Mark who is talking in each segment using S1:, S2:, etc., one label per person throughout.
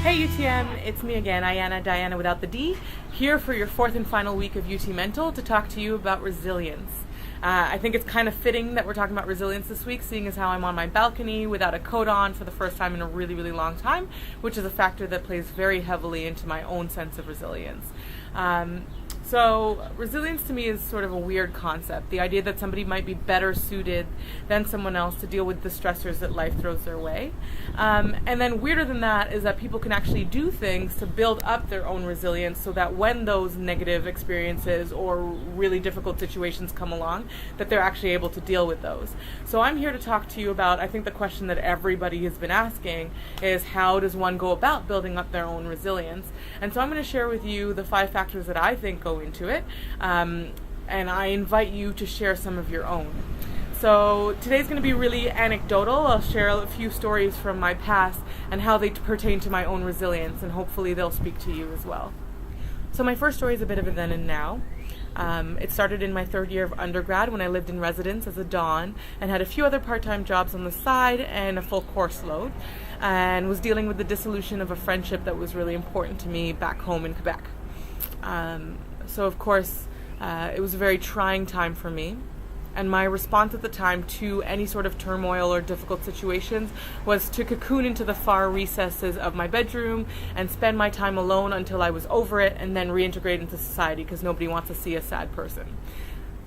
S1: Hey UTM, it's me again, Ayana, Diana without the D, here for your fourth and final week of UT Mental to talk to you about resilience. I think it's kind of fitting that we're talking about resilience this week, seeing as how I'm on my balcony without a coat on for the first time in a really, really long time, which is a factor that plays very heavily into my own sense of resilience. So resilience to me is sort of a weird concept. The idea that somebody might be better suited than someone else to deal with the stressors that life throws their way. And then weirder than that is that people can actually do things to build up their own resilience so that when those negative experiences or really difficult situations come along, that they're actually able to deal with those. So I'm here to talk to you about, I think the question that everybody has been asking is, how does one go about building up their own resilience? And so I'm going to share with you the 5 factors that I think go into it, and I invite you to share some of your own. So today's going to be really anecdotal. I'll share a few stories from my past and how they pertain to my own resilience, and hopefully they'll speak to you as well. So my first story is a bit of a then and now. It started in my 3rd year of undergrad when I lived in residence as a Dawn and had a few other part-time jobs on the side and a full course load, and was dealing with the dissolution of a friendship that was really important to me back home in Quebec. So of course, it was a very trying time for me, and my response at the time to any sort of turmoil or difficult situations was to cocoon into the far recesses of my bedroom and spend my time alone until I was over it, and then reintegrate into society, because nobody wants to see a sad person.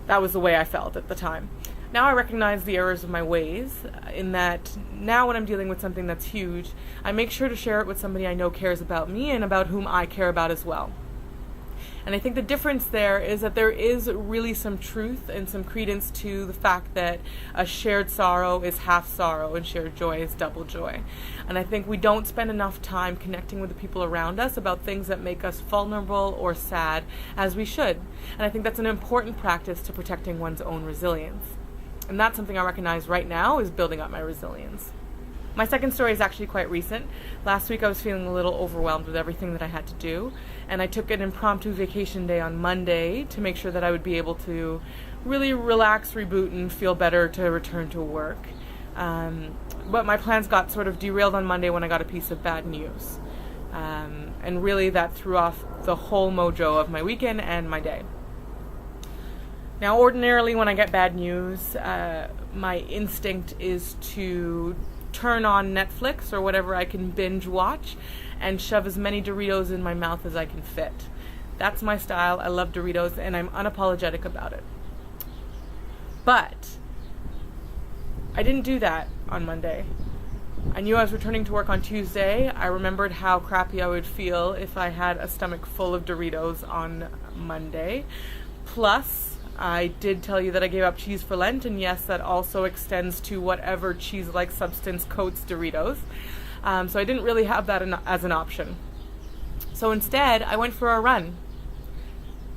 S1: That was the way I felt at the time. Now I recognize the errors of my ways, in that now when I'm dealing with something that's huge, I make sure to share it with somebody I know cares about me and about whom I care about as well. And I think the difference there is that there is really some truth and some credence to the fact that a shared sorrow is half sorrow and shared joy is double joy. And I think we don't spend enough time connecting with the people around us about things that make us vulnerable or sad as we should. And I think that's an important practice to protecting one's own resilience. And that's something I recognize right now is building up my resilience. My second story is actually quite recent. Last week I was feeling a little overwhelmed with everything that I had to do, and I took an impromptu vacation day on Monday to make sure that I would be able to really relax, reboot, and feel better to return to work. But my plans got sort of derailed on Monday when I got a piece of bad news. And really that threw off the whole mojo of my weekend and my day. Now, ordinarily when I get bad news, my instinct is to turn on Netflix or whatever I can binge watch and shove as many Doritos in my mouth as I can fit. That's my style. I love Doritos and I'm unapologetic about it. But I didn't do that on Monday. I knew I was returning to work on Tuesday. I remembered how crappy I would feel if I had a stomach full of Doritos on Monday. Plus, I did tell you that I gave up cheese for Lent, and yes, that also extends to whatever cheese-like substance coats Doritos. So I didn't really have that as an option. So instead, I went for a run.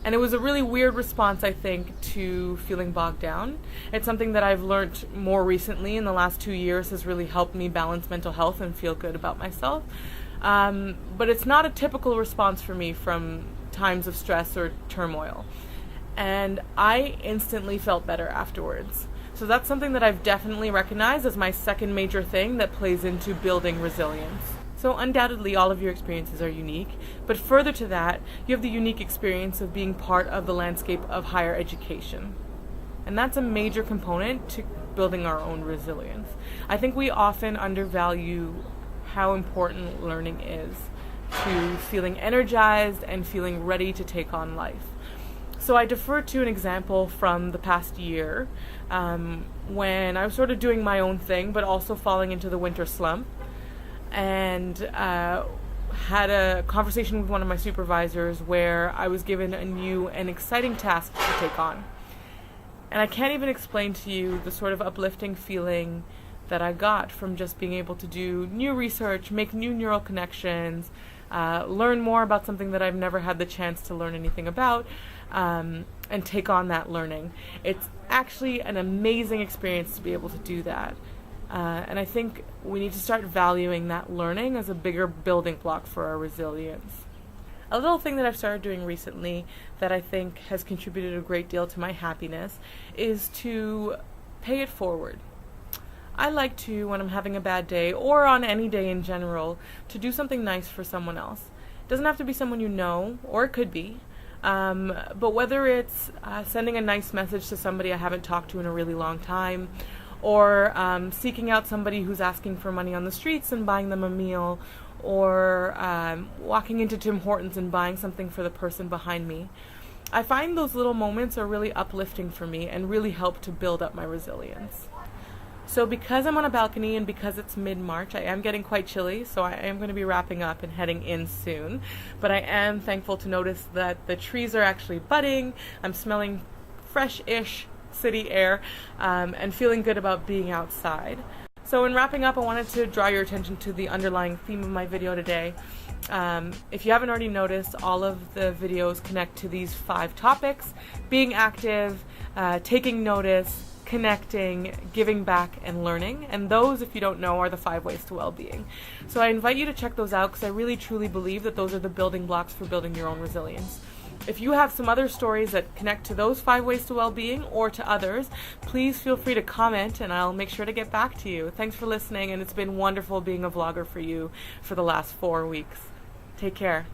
S1: And it was a really weird response, I think, to feeling bogged down. It's something that I've learned more recently in the last 2 years has really helped me balance mental health and feel good about myself. But it's not a typical response for me from times of stress or turmoil. And I instantly felt better afterwards. So that's something that I've definitely recognized as my second major thing that plays into building resilience. So undoubtedly all of your experiences are unique, but further to that, you have the unique experience of being part of the landscape of higher education. And that's a major component to building our own resilience. I think we often undervalue how important learning is to feeling energized and feeling ready to take on life. So I defer to an example from the past year when I was sort of doing my own thing, but also falling into the winter slump, and had a conversation with one of my supervisors where I was given a new and exciting task to take on. And I can't even explain to you the sort of uplifting feeling that I got from just being able to do new research, make new neural connections, learn more about something that I've never had the chance to learn anything about, and take on that learning. It's actually an amazing experience to be able to do that. And I think we need to start valuing that learning as a bigger building block for our resilience. A little thing that I've started doing recently that I think has contributed a great deal to my happiness is to pay it forward. I like to, when I'm having a bad day, or on any day in general, to do something nice for someone else. It doesn't have to be someone you know, or it could be. But whether it's sending a nice message to somebody I haven't talked to in a really long time, or seeking out somebody who's asking for money on the streets and buying them a meal, or walking into Tim Hortons and buying something for the person behind me, I find those little moments are really uplifting for me and really help to build up my resilience. So because I'm on a balcony and because it's mid-March, I am getting quite chilly, so I am going to be wrapping up and heading in soon. But I am thankful to notice that the trees are actually budding. I'm smelling fresh-ish city air and feeling good about being outside. So in wrapping up, I wanted to draw your attention to the underlying theme of my video today. If you haven't already noticed, all of the videos connect to these 5 topics: being active, taking notice, connecting, giving back, and learning. And those, if you don't know, are the 5 ways to well-being. So I invite you to check those out because I really truly believe that those are the building blocks for building your own resilience. If you have some other stories that connect to those 5 ways to well-being or to others, please feel free to comment and I'll make sure to get back to you. Thanks for listening, and it's been wonderful being a vlogger for you for the last 4 weeks. Take care.